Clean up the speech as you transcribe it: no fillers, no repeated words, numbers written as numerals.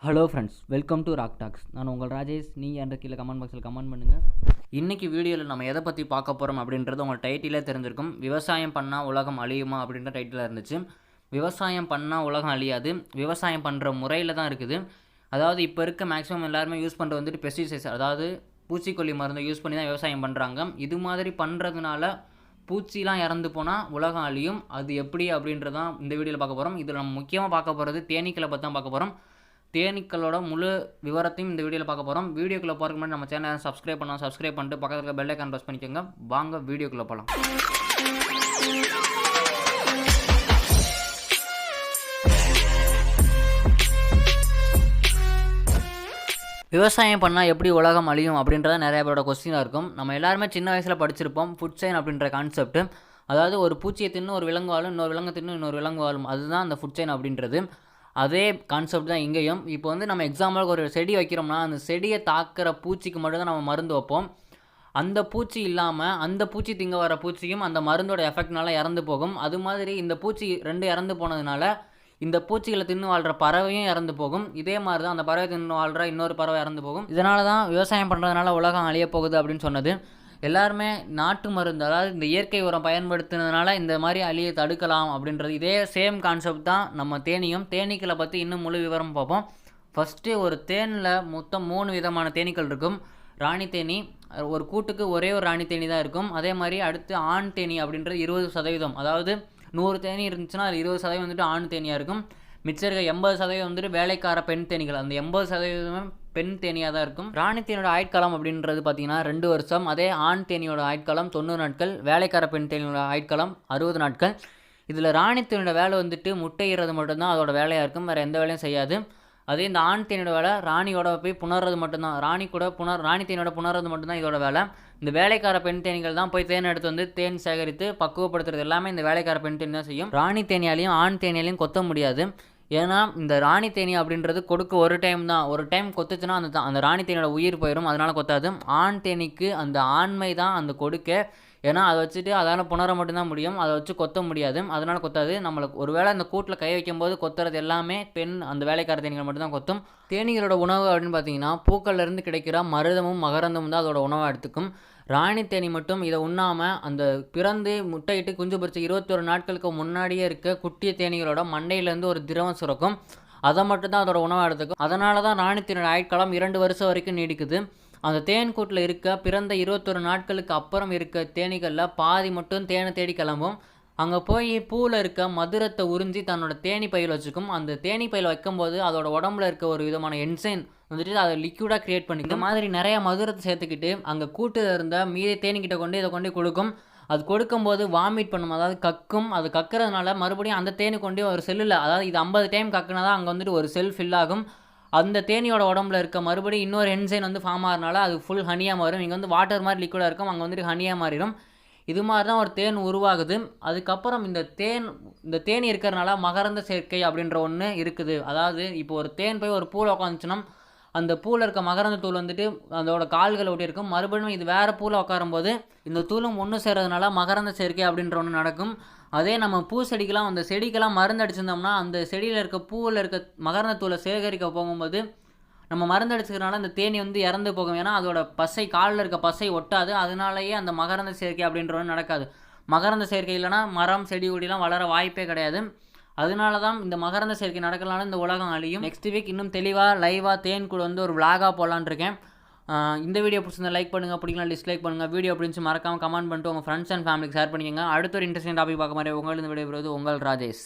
Hello friends, welcome to rock talks. நான் உங்கள் ராஜேஷ். நீங்கள் என்ற கீழே கமெண்ட் பாக்ஸில் கமெண்ட் பண்ணுங்கள். இன்றைக்கி வீடியோவில் நம்ம எதை பற்றி பார்க்க போகிறோம் அப்படின்றது உங்கள் டைட்டிலே தெரிஞ்சிருக்கும். விவசாயம் பண்ணால் உலகம் அழியுமா அப்படின்ற டைட்டில் இருந்துச்சு. விவசாயம் பண்ணால் உலகம் அழியாது, விவசாயம் பண்ணுற முறையில் தான் இருக்குது. அதாவது இப்போ இருக்க மேக்ஸிமம் எல்லாருமே யூஸ் பண்ணுறது வந்துட்டு பெஸ்டிசைட்ஸ், அதாவது பூச்சிக்கொல்லி மருந்தை யூஸ் பண்ணி தான் விவசாயம் பண்ணுறாங்க. இது மாதிரி பண்ணுறதுனால பூச்சிலாம் இறந்து போனால் உலகம் அழியும். அது எப்படி அப்படின்றதான் இந்த வீடியோவில் பார்க்க போகிறோம். இதில் நம்ம முக்கியமாக பார்க்க போகிறது தேனீக்களை பற்றி தான் பார்க்க போகிறோம். தேனீக்களோட முழு விவரத்தையும் இந்த வீடியோவில் பார்க்க போகிறோம். வீடியோக்குள்ளே போகிறதுக்கு முன்னாடி நம்ம சேனலை சப்ஸ்கிரைப் பண்ணிட்டு பக்கத்தில் பெல் ஐக்கான் ப்ரெஸ் பண்ணிக்கோங்க. வாங்க வீடியோக்குள்ளே போகலாம். விவசாயம் பண்ணால் எப்படி உலகம் அழியும் அப்படின்றத நிறைய பேரோட கொஸ்டினாக இருக்கும். நம்ம எல்லாருமே சின்ன வயசில் படிச்சிருப்போம் ஃபுட் செயின் அப்படின்ற கான்செப்ட். அதாவது ஒரு பூச்சியை தின்னு ஒரு விலங்கு வாழும், இன்னொரு விலங்கு தின்னு இன்னொரு விலங்கு வாழும். அதுதான் அந்த ஃபுட் செயின் அப்படின்றது. அதே கான்செப்ட் தான் இங்கேயும். இப்போ வந்து நம்ம எக்ஸாம்பிளுக்கு ஒரு செடி வைக்கிறோம்னா அந்த செடியை தாக்குற பூச்சிக்கு மட்டும்தான் நம்ம மருந்து வைப்போம். அந்த பூச்சி இல்லாமல் அந்த பூச்சி திங்க வர பூச்சியும் அந்த மருந்தோட எஃபெக்ட்னால இறந்து போகும். அது மாதிரி இந்த பூச்சி ரெண்டு இறந்து போனதுனால இந்த பூச்சிகளை தின்னு வாழ்கிற பறவையும் இறந்து போகும். இதே மாதிரி தான் அந்த பறவை தின்னு வாழ்கிற இன்னொரு பறவை இறந்து போகும். இதனால தான் விவசாயம் பண்ணுறதுனால உலகம் அழிய போகுது அப்படின்னு சொன்னது. எல்லாருமே நாட்டு மருந்து, அதாவது இந்த இயற்கை உரம் பயன்படுத்துனதுனால இந்த மாதிரி அழியை தடுக்கலாம் அப்படின்றது. இதே சேம் கான்செப்ட் தான் நம்ம தேனீக்களை பற்றி இன்னும் முழு விவரம் பார்ப்போம். ஃபஸ்ட்டு ஒரு தேனில் மொத்தம் 3 விதமான தேனீக்கள் இருக்கும். ராணி தேனி, ஒரு கூட்டுக்கு ஒரே ஒரு ராணி தேனி தான் இருக்கும். அதே மாதிரி அடுத்து ஆண் தேனி அப்படின்றது 20%. அதாவது 100 தேனி இருந்துச்சுன்னா அது 20% வந்துட்டு ஆண் தேனியாக இருக்கும். மிச்சம் இருக்க 80% வந்துட்டு வேலைக்கார பெண் தேனிகள். அந்த 80% பெண் தேனியாக தான் இருக்கும். ராணி தேனியோட ஆயுட்காலம் அப்படின்றது பார்த்தீங்கன்னா 2 வருஷம். அதே ஆண் தேனியோட ஆயுட்காலம் 90 நாட்கள். வேலைக்கார பெண் தேனியோட ஆயுட்காலம் 60 நாட்கள். இதில் ராணி தேனியோட வேலை வந்துட்டு முட்டையிறது மட்டும்தான் அதோட வேலையாக இருக்கும், வேறு எந்த வேலையும் செய்யாது. அதே இந்த ஆண் தேனியோட வேலை ராணியோட போய் புணர்றது மட்டும்தான். ராணி தேனியோட புணர்றது மட்டும்தான் இதோட வேலை. இந்த வேலைக்கார பெண் தேனிகள் தான் போய் தேன் எடுத்து வந்து தேன் சேகரித்து பக்குவப்படுத்துறது எல்லாமே இந்த வேலைக்கார பெண் தேனி தான் செய்யும். ராணி தேனியாலையும் ஆண் தேனியாலையும் கொத்த முடியாது. ஏன்னா இந்த ராணி தேனி அப்படின்றது கொடுக்க ஒரு டைம் தான். ஒரு டைம் கொத்துச்சுன்னா அந்த ராணி தேனியோட உயிர் போயிடும், அதனால் கொத்தாது. ஆண் தேனிக்கு அந்த ஆண்மை தான் அந்த கொடுக்க. ஏன்னா அதை வச்சுட்டு அதால் புணர மட்டும்தான் முடியும், அதை வச்சு கொத்த முடியாது, அதனால் கொத்தாது. நம்மளுக்கு ஒரு வேளை அந்த கூட்டில் கை வைக்கும்போது கொத்துறது எல்லாமே பெண் அந்த வேலைக்கார தேனிகள் மட்டும்தான் கொத்தும். தேனிகளோட உணவு அப்படின்னு பார்த்தீங்கன்னா பூக்கள்லேருந்து கிடைக்கிற மருதமும் மகரந்தமும் தான் அதோட உணவை எடுத்துக்கும். ராணி தேனி மட்டும் இதை உண்ணாமல் அந்த பிறந்து முட்டையிட்டு குஞ்சு பொறிச்சு 21 நாட்களுக்கு முன்னாடியே இருக்க குட்டிய தேனிகளோட மண்டையிலேருந்து ஒரு திரவம் சுரக்கும். அதை மட்டும்தான் அதோட உணவை எடுத்துக்கும். அதனால தான் ராணி தேனியோட ஆயுட்காலம் 2 வருஷம் வரைக்கும் நீடிக்குது. அந்த தேன் கூட்டில் இருக்க பிறந்த 21 நாட்களுக்கு அப்புறம் இருக்க தேனீகளில் பாதி மட்டும் தேனை தேடி கிளம்பும். அங்கே போய் பூவில் இருக்க மதுரத்தை உறிஞ்சி தன்னோட தேனி பையில் வச்சுக்கும். அந்த தேனி பையில் வைக்கும்போது அதோட உடம்புல இருக்க ஒரு விதமான என்சைன் வந்துட்டு அதை லிக்யூடாக க்ரியேட் பண்ணி இந்த மாதிரி நிறைய மதுரத்தை சேர்த்துக்கிட்டு அங்கே கூட்டில் இருந்த மீதி தேனிக்கிட்ட கொண்டு இதை கொண்டு கொடுக்கும். அது கொடுக்கும்போது வாமிட் பண்ணும், அதாவது கக்கும். அது கக்கிறதுனால மறுபடியும் அந்த தேனி கொண்டு ஒரு செல்லில், அதாவது இது 50 டைம் கக்குனா தான் அங்கே வந்துட்டு ஒரு செல் ஃபில் ஆகும். அந்த தேனியோட உடம்புல இருக்க மறுபடியும் இன்னொரு என்சைன் வந்து ஃபார்ம் ஆகிறனால அது ஃபுல் ஹனியாக மாறும். இங்கே வந்து வாட்டர் மாதிரி லிக்விடாக இருக்கும், அங்கே வந்துட்டு ஹனியாக மாறிடும். இது மாதிரி தான் ஒரு தேன் உருவாகுது. அதுக்கப்புறம் இந்த தேனி இருக்கிறனால மகரந்த சேர்க்கை அப்படின்ற ஒன்று இருக்குது. அதாவது இப்போ ஒரு தேன் போய் ஒரு பூவில் உட்காந்துச்சுன்னா அந்த பூவில் இருக்க மகரந்த தூள் வந்துட்டு அதோட கால்களை ஒட்டி இருக்கும். மறுபடியும் இது வேறு பூவில் உட்காரும்போது இந்த தூளும் ஒன்று சேர்றதுனால மகரந்த சேர்க்கை அப்படின்ற ஒன்று நடக்கும். அதே நம்ம பூ செடிக்கெல்லாம் அந்த செடிக்கெல்லாம் மருந்து அடிச்சிருந்தோம்னா அந்த செடியில் இருக்க பூவில் இருக்க மகரந்த தூளை சேகரிக்க போகும்போது நம்ம மருந்து அடிச்சுக்கிறனால அந்த தேனி வந்து இறந்து போகும். ஏன்னா அதோட பசை, காலில் இருக்க பசை ஒட்டாது. அதனாலேயே அந்த மகரந்த சேர்க்கை அப்படின்ற ஒன்று நடக்காது. மகரந்த சேர்க்கை இல்லைனா மரம் செடி கொடிலாம் வளர வாய்ப்பே கிடையாது. அதனால தான் இந்த மகரந்த சேர்க்கை நடக்கலான்னு இந்த உலகம் அழியும். நெக்ஸ்ட் வீக் இன்னும் தெளிவாக லைவாக தேன் கூட வந்து ஒரு விளாகாக போகலான்னு இருக்கேன். இந்த வீடியோ பிடிச்சிருந்தா லைக் பண்ணுங்கள், பிடிக்கலாம் டிஸ்லைக் பண்ணுங்கள். வீடியோ பிடிச்சி மறக்காமல் கமெண்ட் பண்ணிட்டு உங்கள் ஃப்ரெண்ட்ஸ் அண்ட் ஃபேமிலிக்கு ஷேர் பண்ணிக்கோங்க. அடுத்த ஒரு இன்ட்ரெஸ்டிங் டாபிக் பார்க்க மாதிரி உங்களிருந்து விடைபெறுவது உங்கள் ராஜேஷ்.